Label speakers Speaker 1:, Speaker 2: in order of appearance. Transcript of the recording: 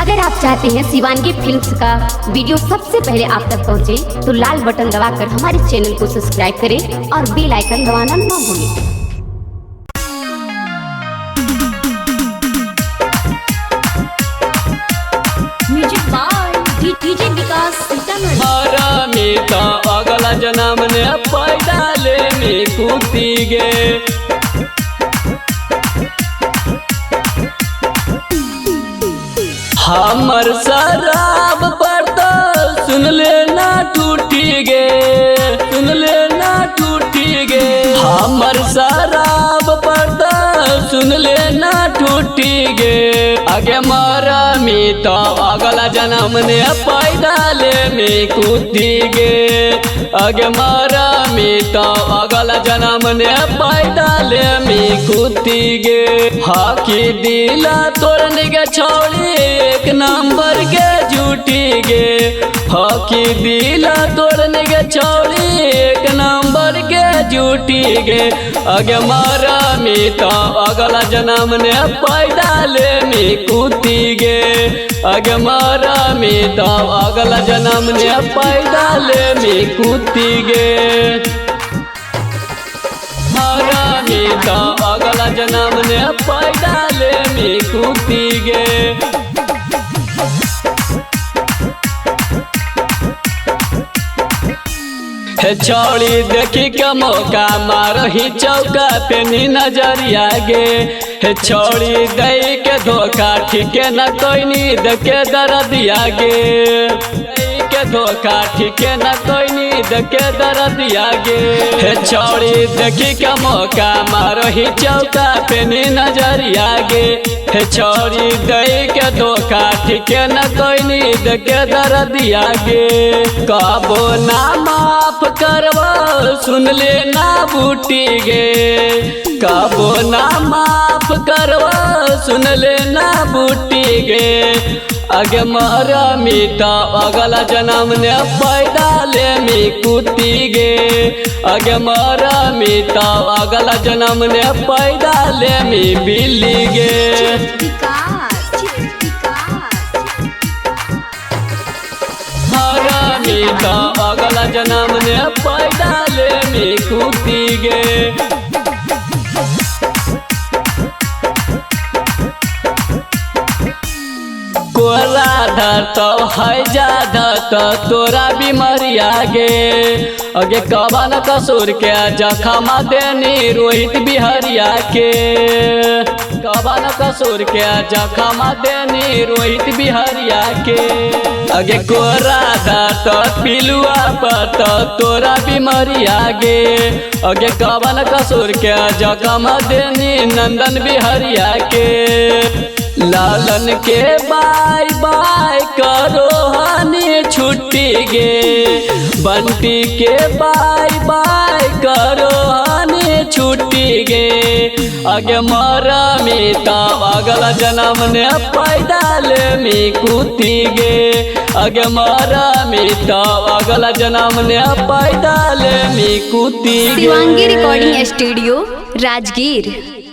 Speaker 1: अगर आप चाहते हैं शिवांगी फिल्म्स का वीडियो सबसे पहले आप तक पहुंचे, तो लाल बटन दबाकर हमारे चैनल को सब्सक्राइब करें और बेल आइकन दबाना न भूलें। डीजे विकास सीतामढ़ी।
Speaker 2: अगला जन्म ने पैदा ले में कुती गे, हमर शराब पर तो सुन लेना टूटी गे, सुन लेना टूटी गे, हमर शराब पर तो सुन लेना टूटी गे। आगे मरा मी तो अगला जन्म ने पैदा ले में कूदी गे, आगे मरा मी तो अगला जन्म ने पैदा ले में कूदी गे। हाकी दिला तोड़ने के छोड़ी एक नंबर के झूठी गे, हाकी दिला तोड़ने के छोड़ी एक नंबर के झूठी गे। आगे मरा मी तो अगला जन्म ने पैदा ले में कूती गे, आगे मरा मी तो अगला जन्म ने पैदा ले में कूती गे। मरा मी तो अगला जन्म ने पैदा ले में कूती गे। छौड़ी देखी के मौका मारही चौका पे नी नजरिया गे, हे छौड़ी दई के धोखा ठीके न कोई नींद के दर्दिया गे, के धोखा ठीके न कोई नींद के दर्दिया गे। हे छौड़ी देखी के मौका मारही चौका पे नी नजरिया गे, हे छौड़ी दई के धोखा ठीके न कोई नींद के दर्दिया गे। कबो ना माफ करवा सुन ले ना बूटी गे, कबो ना माफ करवा सुन ले ना बूटी गे। आगे मरा मी तो अगला जन्म ने पैदा ले में कूती गे, आगे मरा मी तो अगला जन्म ने पैदा ले में बिल्ली गे। मरा मी तो अगला जन्म ने पैदा ले में कूती गे। कोरा धर तो है जाधा तो तोरा बीमारिया गे, अगे कवन कसूर के जखमा देनी रोहित बिहारिया के, कवन कसूर के जखमा देनी रोहित बिहारिया के। अगे कोरा धर तो पिलुआ पर तो तोरा बीमारिया गे, अगे कवन कसूर के जखमा देनी नंदन बिहारिया के। लालन के बाय बाय करो हनी छुट्टी गे, बंटी के बाय बाय करो हनी छुट्टी गे। आगे मरा मी तो अगला जन्म ने पैदा ले में कूती गे, आगे मरा मी तो अगला जन्म ने पैदा ले में कूती गे।
Speaker 1: Shivangi recording studio Rajgir.